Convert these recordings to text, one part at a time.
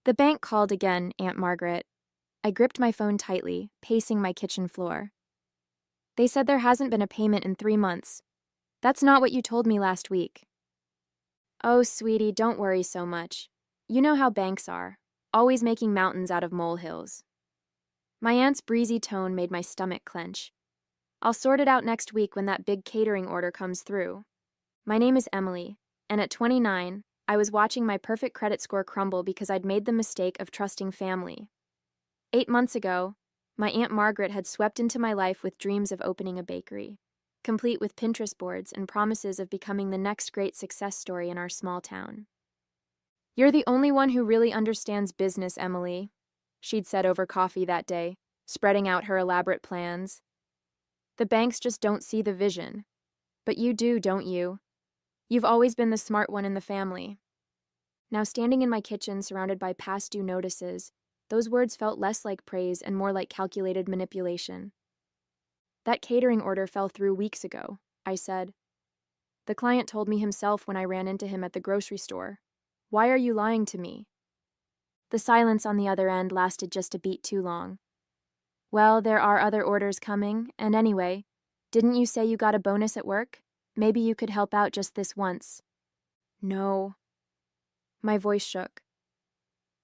The bank called again, Aunt Margaret. I gripped my phone tightly, pacing my kitchen floor. They said there hasn't been a payment in 3 months. That's not what you told me last week. Oh, sweetie, don't worry so much. You know how banks are, always making mountains out of molehills. My aunt's breezy tone made my stomach clench. I'll sort it out next week when that big catering order comes through. My name is Emily, and at 29, I was watching my perfect credit score crumble because I'd made the mistake of trusting family. 8 months ago, my Aunt Margaret had swept into my life with dreams of opening a bakery, complete with Pinterest boards and promises of becoming the next great success story in our small town. "You're the only one who really understands business, Emily," she'd said over coffee that day, spreading out her elaborate plans. "The banks just don't see the vision. But you do, don't you? You've always been the smart one in the family." Now, standing in my kitchen surrounded by past due notices, those words felt less like praise and more like calculated manipulation. "That catering order fell through weeks ago," I said. "The client told me himself when I ran into him at the grocery store. Why are you lying to me?" The silence on the other end lasted just a beat too long. "Well, there are other orders coming, and anyway, didn't you say you got a bonus at work? Maybe you could help out just this once." "No." My voice shook.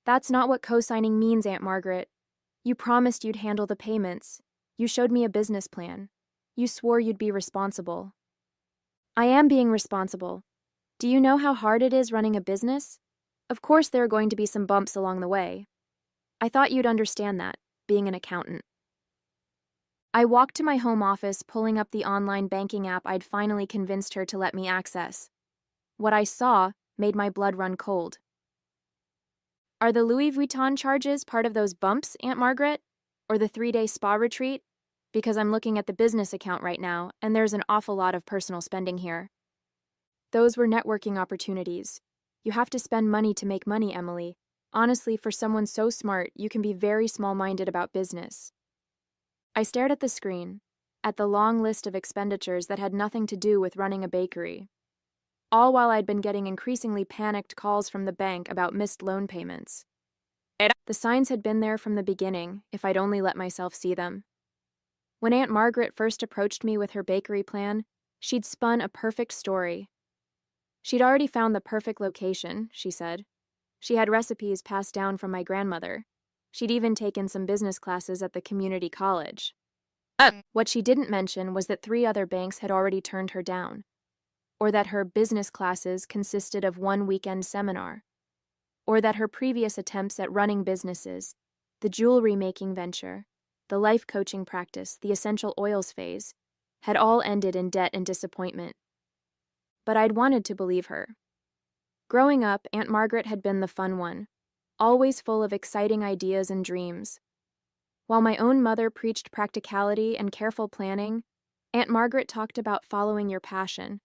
"That's not what co-signing means, Aunt Margaret. You promised you'd handle the payments. You showed me a business plan. You swore you'd be responsible." "I am being responsible. Do you know how hard it is running a business? Of course there are going to be some bumps along the way. I thought you'd understand that, being an accountant." I walked to my home office, pulling up the online banking app I'd finally convinced her to let me access. What I saw made my blood run cold. "Are the Louis Vuitton charges part of those bumps, Aunt Margaret? Or the 3-day spa retreat? Because I'm looking at the business account right now, and there's an awful lot of personal spending here." "Those were networking opportunities. You have to spend money to make money, Emily. Honestly, for someone so smart, you can be very small-minded about business." I stared at the screen, at the long list of expenditures that had nothing to do with running a bakery. All while I'd been getting increasingly panicked calls from the bank about missed loan payments. The signs had been there from the beginning, if I'd only let myself see them. When Aunt Margaret first approached me with her bakery plan, she'd spun a perfect story. She'd already found the perfect location, she said. She had recipes passed down from my grandmother. She'd even taken some business classes at the community college. What she didn't mention was that 3 other banks had already turned her down, or that her business classes consisted of one weekend seminar, or that her previous attempts at running businesses, the jewelry making venture, the life coaching practice, the essential oils phase, had all ended in debt and disappointment. But I'd wanted to believe her. Growing up, Aunt Margaret had been the fun one, always full of exciting ideas and dreams. While my own mother preached practicality and careful planning, Aunt Margaret talked about following your passion.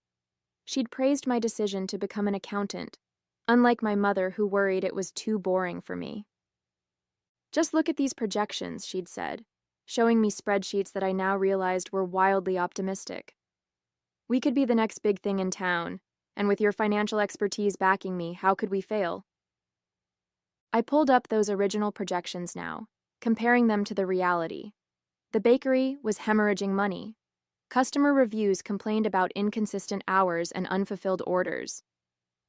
She'd praised my decision to become an accountant, unlike my mother who worried it was too boring for me. "Just look at these projections," she'd said, showing me spreadsheets that I now realized were wildly optimistic. "We could be the next big thing in town, and with your financial expertise backing me, how could we fail?" I pulled up those original projections now, comparing them to the reality. The bakery was hemorrhaging money. Customer reviews complained about inconsistent hours and unfulfilled orders.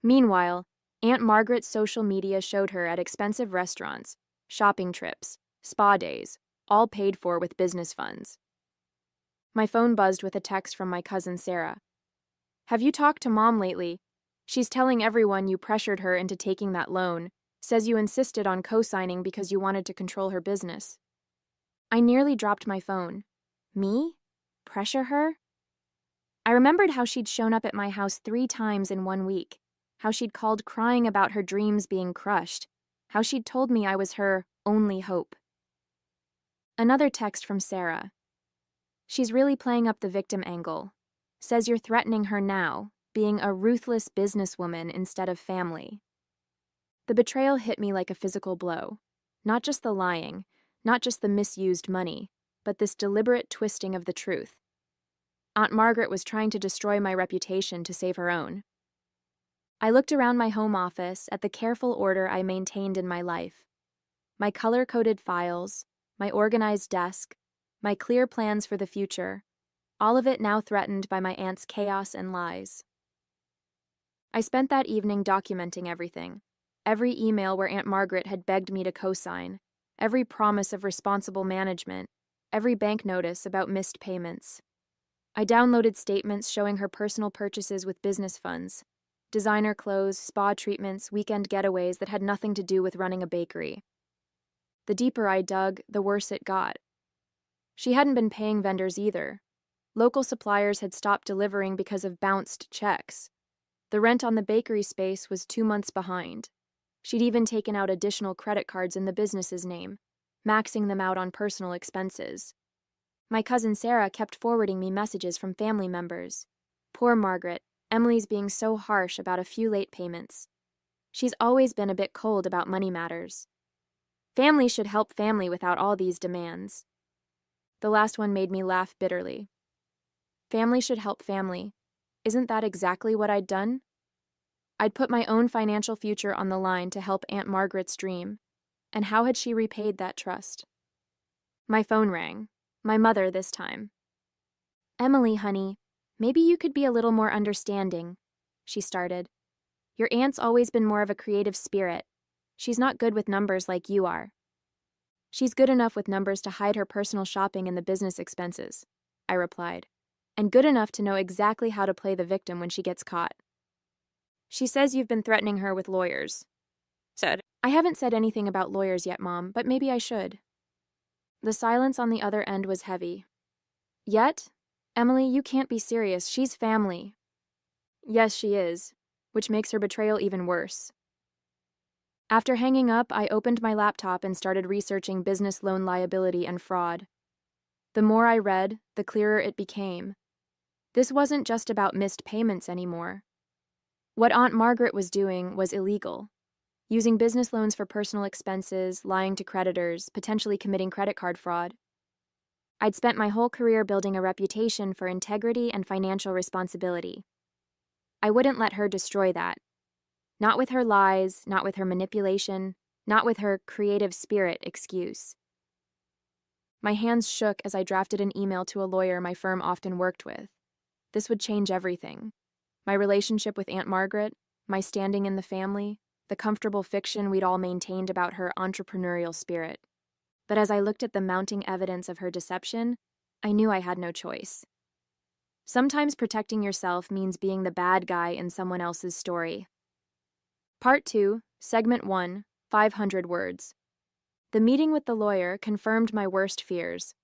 Meanwhile, Aunt Margaret's social media showed her at expensive restaurants, shopping trips, spa days, all paid for with business funds. My phone buzzed with a text from my cousin Sarah. "Have you talked to Mom lately? She's telling everyone you pressured her into taking that loan, says you insisted on co-signing because you wanted to control her business." I nearly dropped my phone. Me? Pressure her? I remembered how she'd shown up at my house 3 times in 1 week, how she'd called crying about her dreams being crushed, how she'd told me I was her only hope. Another text from Sarah. "She's really playing up the victim angle. Says you're threatening her now, being a ruthless businesswoman instead of family." The betrayal hit me like a physical blow. Not just the lying, not just the misused money, but this deliberate twisting of the truth. Aunt Margaret was trying to destroy my reputation to save her own. I looked around my home office at the careful order I maintained in my life. My color-coded files, my organized desk, my clear plans for the future, all of it now threatened by my aunt's chaos and lies. I spent that evening documenting everything. Every email where Aunt Margaret had begged me to co-sign, every promise of responsible management, every bank notice about missed payments. I downloaded statements showing her personal purchases with business funds, designer clothes, spa treatments, weekend getaways that had nothing to do with running a bakery. The deeper I dug, the worse it got. She hadn't been paying vendors either. Local suppliers had stopped delivering because of bounced checks. The rent on the bakery space was 2 months behind. She'd even taken out additional credit cards in the business's name, maxing them out on personal expenses. My cousin Sarah kept forwarding me messages from family members. Poor Margaret, Emily's being so harsh about a few late payments. She's always been a bit cold about money matters. Family should help family without all these demands. The last one made me laugh bitterly. Family should help family. Isn't that exactly what I'd done? I'd put my own financial future on the line to help Aunt Margaret's dream. And how had she repaid that trust? My phone rang. My mother this time. "Emily, honey, maybe you could be a little more understanding," she started. "Your aunt's always been more of a creative spirit. She's not good with numbers like you are." "She's good enough with numbers to hide her personal shopping and the business expenses," I replied, "and good enough to know exactly how to play the victim when she gets caught." "She says you've been threatening her with lawyers," said. "I haven't said anything about lawyers yet, Mom, but maybe I should." The silence on the other end was heavy. "Yet? Emily, you can't be serious. She's family." "Yes, she is, which makes her betrayal even worse." After hanging up, I opened my laptop and started researching business loan liability and fraud. The more I read, the clearer it became. This wasn't just about missed payments anymore. What Aunt Margaret was doing was illegal. Using business loans for personal expenses, lying to creditors, potentially committing credit card fraud. I'd spent my whole career building a reputation for integrity and financial responsibility. I wouldn't let her destroy that. Not with her lies, not with her manipulation, not with her creative spirit excuse. My hands shook as I drafted an email to a lawyer my firm often worked with. This would change everything. My relationship with Aunt Margaret, my standing in the family, the comfortable fiction we'd all maintained about her entrepreneurial spirit. But as I looked at the mounting evidence of her deception, I knew I had no choice. Sometimes protecting yourself means being the bad guy in someone else's story. Part 2, Segment 1, 500 words. The meeting with the lawyer confirmed my worst fears.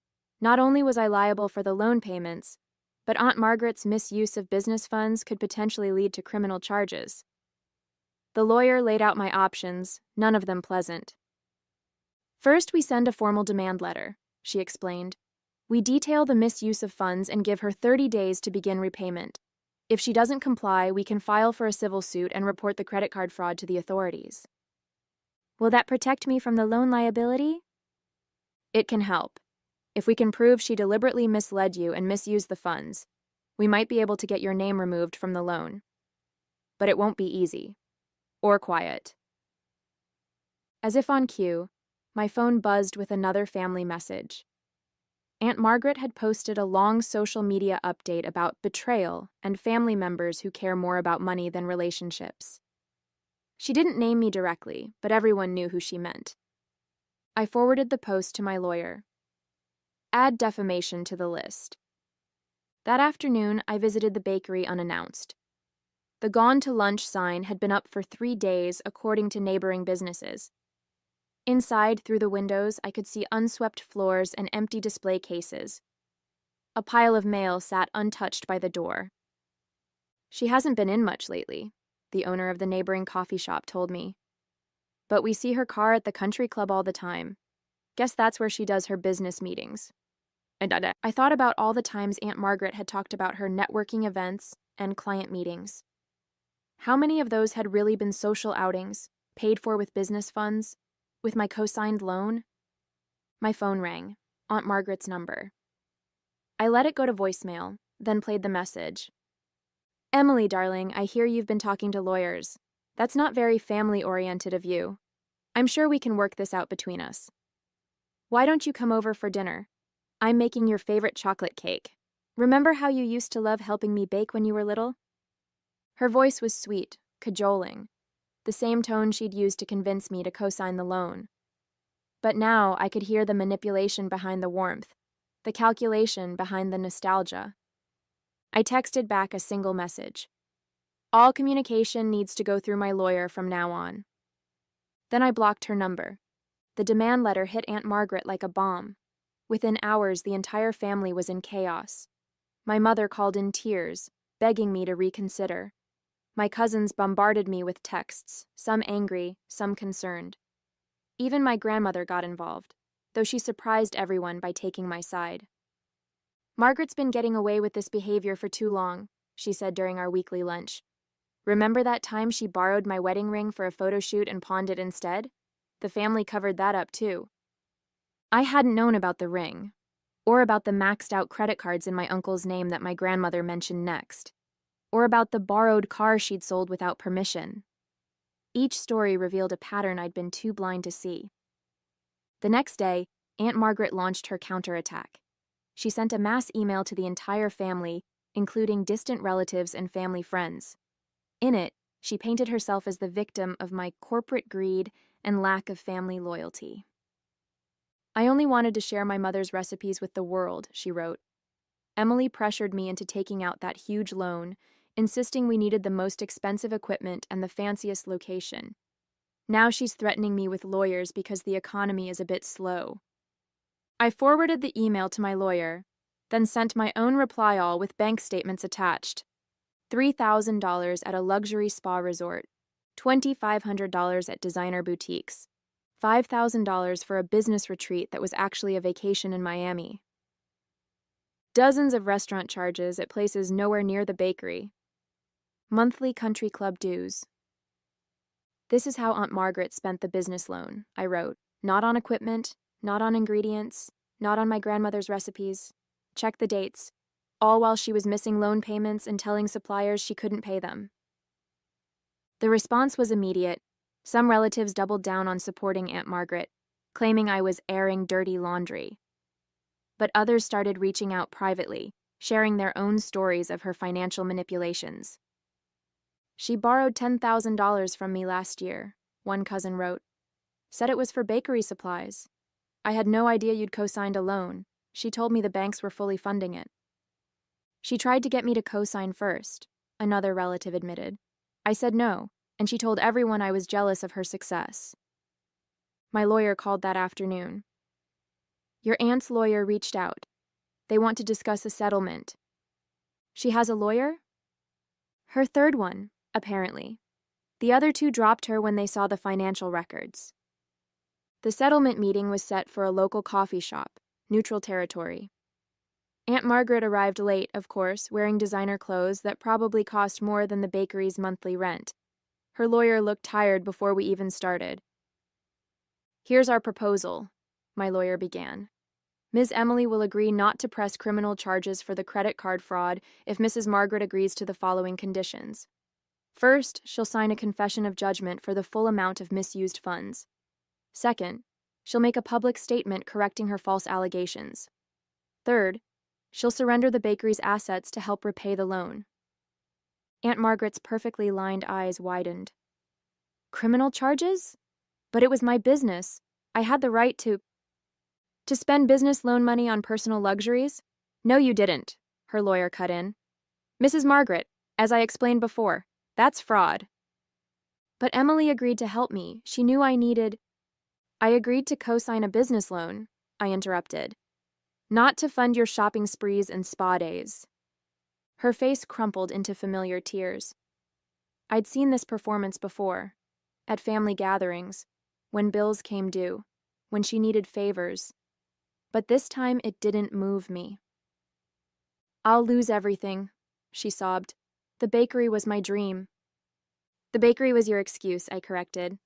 Not only was I liable for the loan payments, but Aunt Margaret's misuse of business funds could potentially lead to criminal charges. The lawyer laid out my options, none of them pleasant. "First, we send a formal demand letter," she explained. "We detail the misuse of funds and give her 30 days to begin repayment. If she doesn't comply, we can file for a civil suit and report the credit card fraud to the authorities." "Will that protect me from the loan liability?" "It can help. If we can prove she deliberately misled you and misused the funds, we might be able to get your name removed from the loan. But it won't be easy. Or quiet." As if on cue, my phone buzzed with another family message. Aunt Margaret had posted a long social media update about betrayal and family members who care more about money than relationships. She didn't name me directly, but everyone knew who she meant. I forwarded the post to my lawyer. Add defamation to the list. That afternoon, I visited the bakery unannounced. The "Gone to Lunch" sign had been up for 3 days, according to neighboring businesses. Inside, through the windows, I could see unswept floors and empty display cases. A pile of mail sat untouched by the door. "She hasn't been in much lately," the owner of the neighboring coffee shop told me. "But we see her car at the country club all the time. Guess that's where she does her business meetings." And I thought about all the times Aunt Margaret had talked about her networking events and client meetings. How many of those had really been social outings, paid for with business funds, with my co-signed loan? My phone rang, Aunt Margaret's number. I let it go to voicemail, then played the message. Emily, darling, I hear you've been talking to lawyers. That's not very family-oriented of you. I'm sure we can work this out between us. Why don't you come over for dinner? I'm making your favorite chocolate cake. Remember how you used to love helping me bake when you were little? Her voice was sweet, cajoling, the same tone she'd used to convince me to co-sign the loan. But now I could hear the manipulation behind the warmth, the calculation behind the nostalgia. I texted back a single message. All communication needs to go through my lawyer from now on. Then I blocked her number. The demand letter hit Aunt Margaret like a bomb. Within hours, the entire family was in chaos. My mother called in tears, begging me to reconsider. My cousins bombarded me with texts, some angry, some concerned. Even my grandmother got involved, though she surprised everyone by taking my side. Margaret's been getting away with this behavior for too long, she said during our weekly lunch. Remember that time she borrowed my wedding ring for a photo shoot and pawned it instead? The family covered that up too. I hadn't known about the ring, or about the maxed-out credit cards in my uncle's name that my grandmother mentioned next, or about the borrowed car she'd sold without permission. Each story revealed a pattern I'd been too blind to see. The next day, Aunt Margaret launched her counterattack. She sent a mass email to the entire family, including distant relatives and family friends. In it, she painted herself as the victim of my corporate greed and lack of family loyalty. I only wanted to share my mother's recipes with the world, she wrote. Emily pressured me into taking out that huge loan, insisting we needed the most expensive equipment and the fanciest location. Now she's threatening me with lawyers because the economy is a bit slow. I forwarded the email to my lawyer, then sent my own reply all with bank statements attached. $3,000 at a luxury spa resort, $2,500 at designer boutiques, $5,000 for a business retreat that was actually a vacation in Miami. Dozens of restaurant charges at places nowhere near the bakery. Monthly country club dues. This is how Aunt Margaret spent the business loan, I wrote. Not on equipment, not on ingredients, not on my grandmother's recipes. Check the dates. All while she was missing loan payments and telling suppliers she couldn't pay them. The response was immediate. Some relatives doubled down on supporting Aunt Margaret, claiming I was airing dirty laundry. But others started reaching out privately, sharing their own stories of her financial manipulations. She borrowed $10,000 from me last year, one cousin wrote. Said it was for bakery supplies. I had no idea you'd co-signed a loan. She told me the banks were fully funding it. She tried to get me to co-sign first, another relative admitted. I said no, and she told everyone I was jealous of her success. My lawyer called that afternoon. Your aunt's lawyer reached out. They want to discuss a settlement. She has a lawyer? Her third one, apparently. The other two dropped her when they saw the financial records. The settlement meeting was set for a local coffee shop, neutral territory. Aunt Margaret arrived late, of course, wearing designer clothes that probably cost more than the bakery's monthly rent. Her lawyer looked tired before we even started. Here's our proposal, my lawyer began. Ms. Emily will agree not to press criminal charges for the credit card fraud if Mrs. Margaret agrees to the following conditions. First, she'll sign a confession of judgment for the full amount of misused funds. Second, she'll make a public statement correcting her false allegations. Third, she'll surrender the bakery's assets to help repay the loan. Aunt Margaret's perfectly lined eyes widened. Criminal charges? But it was my business. I had the right to spend business loan money on personal luxuries? No, you didn't, her lawyer cut in. Mrs. Margaret, as I explained before, that's fraud. But Emily agreed to help me. She knew I needed. I agreed to co-sign a business loan, I interrupted. Not to fund your shopping sprees and spa days. Her face crumpled into familiar tears. I'd seen this performance before, at family gatherings, when bills came due, when she needed favors. But this time it didn't move me. I'll lose everything, she sobbed. The bakery was my dream. The bakery was your excuse, I corrected.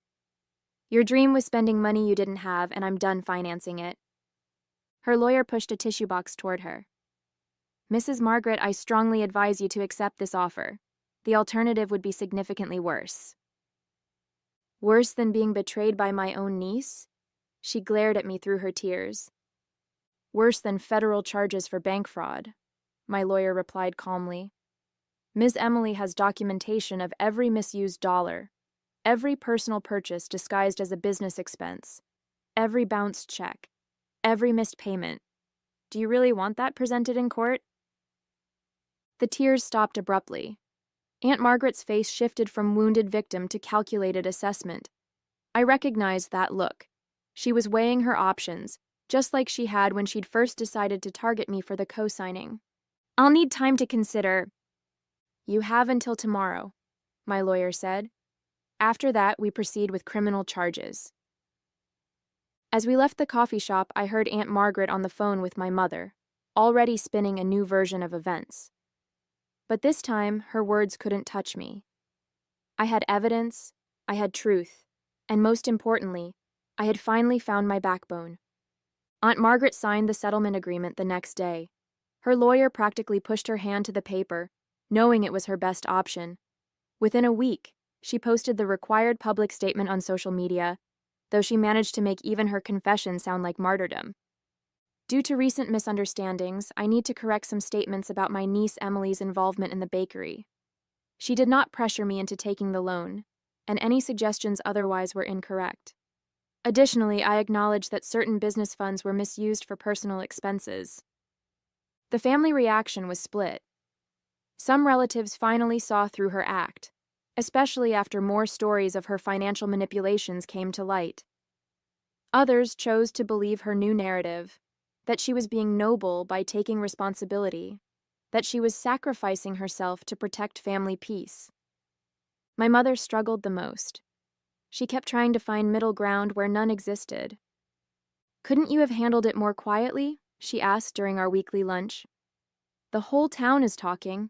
Your dream was spending money you didn't have, and I'm done financing it. Her lawyer pushed a tissue box toward her. Mrs. Margaret, I strongly advise you to accept this offer. The alternative would be significantly worse. Worse than being betrayed by my own niece? She glared at me through her tears. Worse than federal charges for bank fraud, my lawyer replied calmly. Ms. Emily has documentation of every misused dollar, every personal purchase disguised as a business expense, every bounced check, every missed payment. Do you really want that presented in court? The tears stopped abruptly. Aunt Margaret's face shifted from wounded victim to calculated assessment. I recognized that look. She was weighing her options, just like she had when she'd first decided to target me for the co-signing. I'll need time to consider. You have until tomorrow, my lawyer said. After that, we proceed with criminal charges. As we left the coffee shop, I heard Aunt Margaret on the phone with my mother, already spinning a new version of events. But this time, her words couldn't touch me. I had evidence, I had truth, and most importantly, I had finally found my backbone. Aunt Margaret signed the settlement agreement the next day. Her lawyer practically pushed her hand to the paper, knowing it was her best option. Within a week, she posted the required public statement on social media, though she managed to make even her confession sound like martyrdom. Due to recent misunderstandings, I need to correct some statements about my niece Emily's involvement in the bakery. She did not pressure me into taking the loan, and any suggestions otherwise were incorrect. Additionally, I acknowledge that certain business funds were misused for personal expenses. The family reaction was split. Some relatives finally saw through her act, especially after more stories of her financial manipulations came to light. Others chose to believe her new narrative, that she was being noble by taking responsibility, that she was sacrificing herself to protect family peace. My mother struggled the most. She kept trying to find middle ground where none existed. Couldn't you have handled it more quietly? She asked during our weekly lunch. The whole town is talking.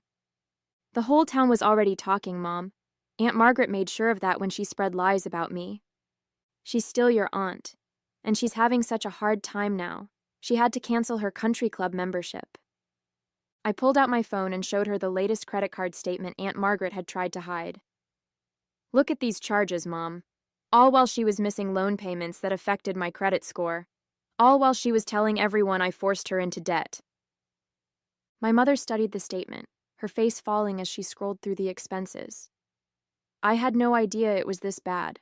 The whole town was already talking, Mom. Aunt Margaret made sure of that when she spread lies about me. She's still your aunt, and she's having such a hard time now. She had to cancel her country club membership. I pulled out my phone and showed her the latest credit card statement Aunt Margaret had tried to hide. Look at these charges, Mom. All while she was missing loan payments that affected my credit score. All while she was telling everyone I forced her into debt. My mother studied the statement, her face falling as she scrolled through the expenses. I had no idea it was this bad.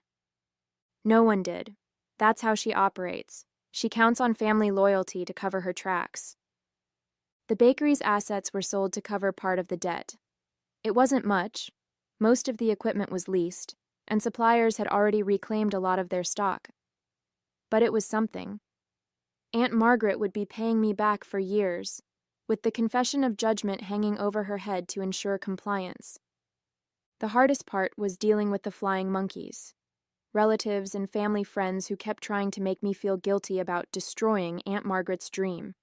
No one did. That's how she operates. She counts on family loyalty to cover her tracks. The bakery's assets were sold to cover part of the debt. It wasn't much. Most of the equipment was leased, and suppliers had already reclaimed a lot of their stock. But it was something. Aunt Margaret would be paying me back for years, with the confession of judgment hanging over her head to ensure compliance. The hardest part was dealing with the flying monkeys, relatives and family friends who kept trying to make me feel guilty about destroying Aunt Margaret's dream.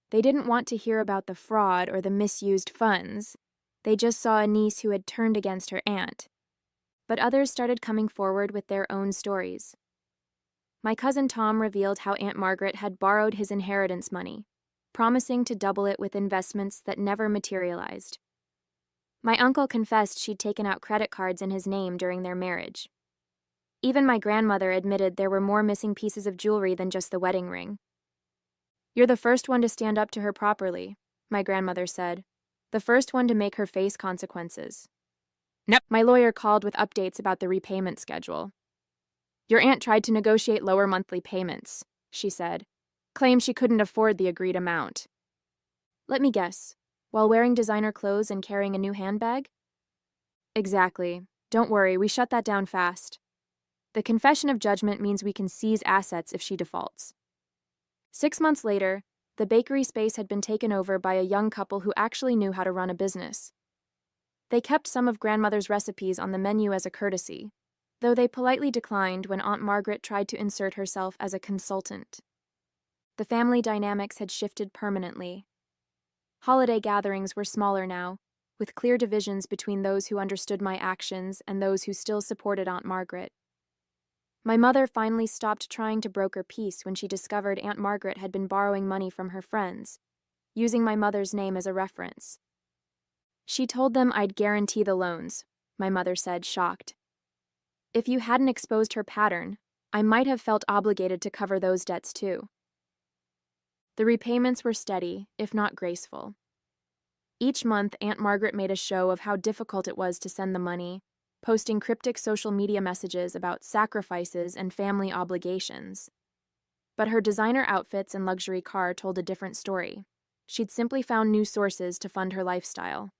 They didn't want to hear about the fraud or the misused funds. They just saw a niece who had turned against her aunt. But others started coming forward with their own stories. My cousin Tom revealed how Aunt Margaret had borrowed his inheritance money, promising to double it with investments that never materialized. My uncle confessed she'd taken out credit cards in his name during their marriage. Even my grandmother admitted there were more missing pieces of jewelry than just the wedding ring. You're the first one to stand up to her properly, my grandmother said. The first one to make her face consequences. Nope. My lawyer called with updates about the repayment schedule. Your aunt tried to negotiate lower monthly payments, she said. Claimed she couldn't afford the agreed amount. Let me guess. While wearing designer clothes and carrying a new handbag? Exactly. Don't worry, we shut that down fast. The confession of judgment means we can seize assets if she defaults. 6 months later, the bakery space had been taken over by a young couple who actually knew how to run a business. They kept some of grandmother's recipes on the menu as a courtesy, though they politely declined when Aunt Margaret tried to insert herself as a consultant. The family dynamics had shifted permanently. Holiday gatherings were smaller now, with clear divisions between those who understood my actions and those who still supported Aunt Margaret. My mother finally stopped trying to broker peace when she discovered Aunt Margaret had been borrowing money from her friends, using my mother's name as a reference. She told them I'd guarantee the loans, my mother said, shocked. If you hadn't exposed her pattern, I might have felt obligated to cover those debts too. The repayments were steady, if not graceful. Each month, Aunt Margaret made a show of how difficult it was to send the money, posting cryptic social media messages about sacrifices and family obligations. But her designer outfits and luxury car told a different story. She'd simply found new sources to fund her lifestyle.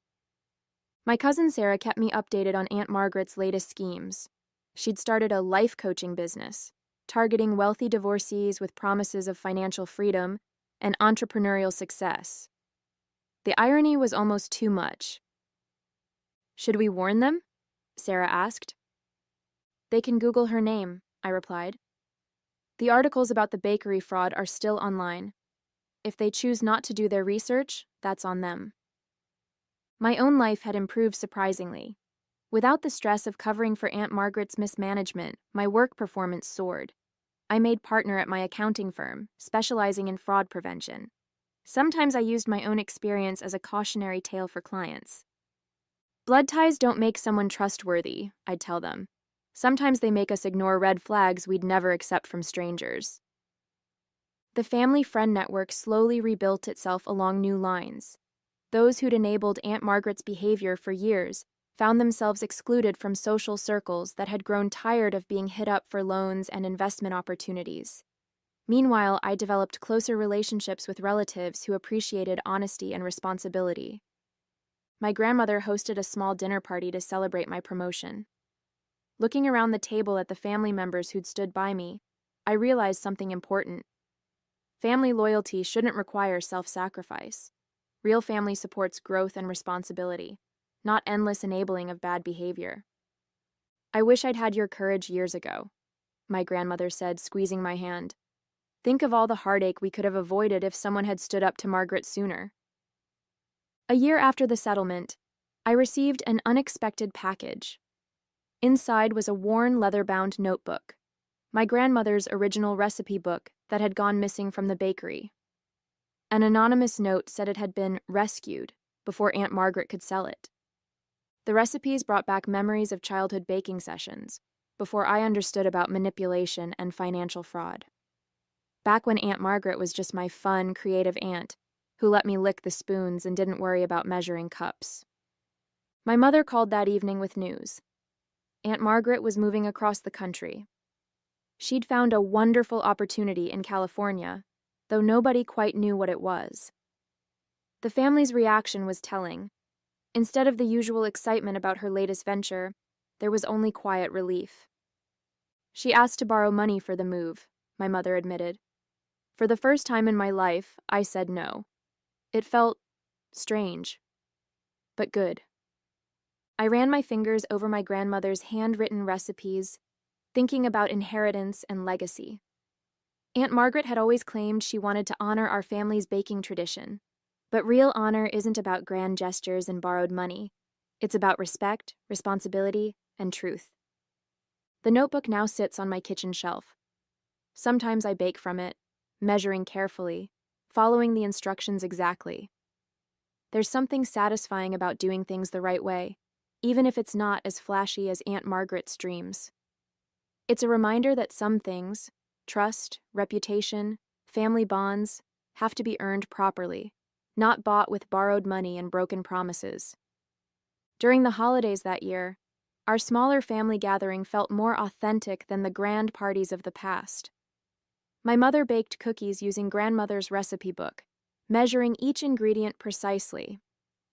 My cousin Sarah kept me updated on Aunt Margaret's latest schemes. She'd started a life coaching business, targeting wealthy divorcees with promises of financial freedom and entrepreneurial success. The irony was almost too much. Should we warn them? Sarah asked. They can Google her name, I replied. The articles about the bakery fraud are still online. If they choose not to do their research, that's on them. My own life had improved surprisingly. Without the stress of covering for Aunt Margaret's mismanagement, my work performance soared. I made partner at my accounting firm, specializing in fraud prevention. Sometimes I used my own experience as a cautionary tale for clients. Blood ties don't make someone trustworthy, I'd tell them. Sometimes they make us ignore red flags we'd never accept from strangers. The family friend network slowly rebuilt itself along new lines. Those who'd enabled Aunt Margaret's behavior for years found themselves excluded from social circles that had grown tired of being hit up for loans and investment opportunities. Meanwhile, I developed closer relationships with relatives who appreciated honesty and responsibility. My grandmother hosted a small dinner party to celebrate my promotion. Looking around the table at the family members who'd stood by me, I realized something important. Family loyalty shouldn't require self-sacrifice. Real family supports growth and responsibility, not endless enabling of bad behavior. I wish I'd had your courage years ago, my grandmother said, squeezing my hand. Think of all the heartache we could have avoided if someone had stood up to Margaret sooner. A year after the settlement, I received an unexpected package. Inside was a worn leather-bound notebook, my grandmother's original recipe book that had gone missing from the bakery. An anonymous note said it had been rescued before Aunt Margaret could sell it. The recipes brought back memories of childhood baking sessions, before I understood about manipulation and financial fraud. Back when Aunt Margaret was just my fun, creative aunt, who let me lick the spoons and didn't worry about measuring cups. My mother called that evening with news. Aunt Margaret was moving across the country. She'd found a wonderful opportunity in California, though nobody quite knew what it was. The family's reaction was telling. Instead of the usual excitement about her latest venture, there was only quiet relief. She asked to borrow money for the move, my mother admitted. For the first time in my life, I said no. It felt strange, but good. I ran my fingers over my grandmother's handwritten recipes, thinking about inheritance and legacy. Aunt Margaret had always claimed she wanted to honor our family's baking tradition, but real honor isn't about grand gestures and borrowed money. It's about respect, responsibility, and truth. The notebook now sits on my kitchen shelf. Sometimes I bake from it, measuring carefully, following the instructions exactly. There's something satisfying about doing things the right way, even if it's not as flashy as Aunt Margaret's dreams. It's a reminder that some things, trust, reputation, family bonds, have to be earned properly, not bought with borrowed money and broken promises. During the holidays that year, our smaller family gathering felt more authentic than the grand parties of the past. My mother baked cookies using grandmother's recipe book, measuring each ingredient precisely,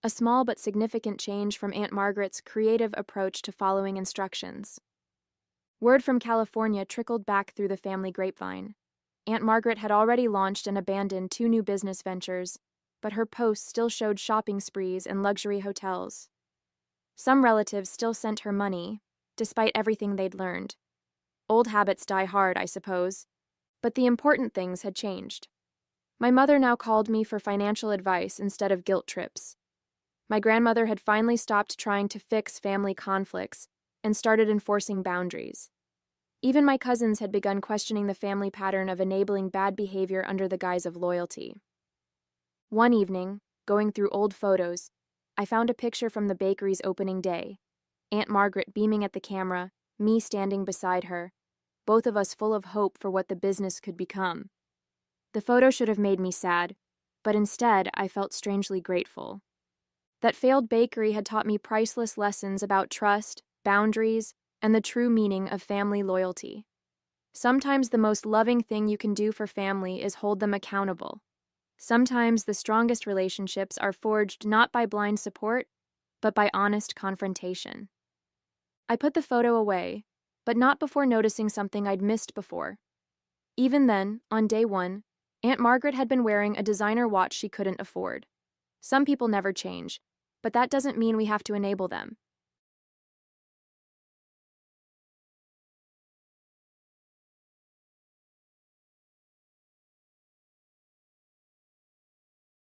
a small but significant change from Aunt Margaret's creative approach to following instructions. Word from California trickled back through the family grapevine. Aunt Margaret had already launched and abandoned 2 new business ventures, but her posts still showed shopping sprees and luxury hotels. Some relatives still sent her money, despite everything they'd learned. Old habits die hard, I suppose, but the important things had changed. My mother now called me for financial advice instead of guilt trips. My grandmother had finally stopped trying to fix family conflicts and started enforcing boundaries. Even my cousins had begun questioning the family pattern of enabling bad behavior under the guise of loyalty. One evening, going through old photos, I found a picture from the bakery's opening day. Aunt Margaret beaming at the camera, me standing beside her, both of us full of hope for what the business could become. The photo should have made me sad, but instead I felt strangely grateful. That failed bakery had taught me priceless lessons about trust, boundaries, and the true meaning of family loyalty. Sometimes the most loving thing you can do for family is hold them accountable. Sometimes the strongest relationships are forged not by blind support, but by honest confrontation. I put the photo away, but not before noticing something I'd missed before. Even then, on day one, Aunt Margaret had been wearing a designer watch she couldn't afford. Some people never change, but that doesn't mean we have to enable them.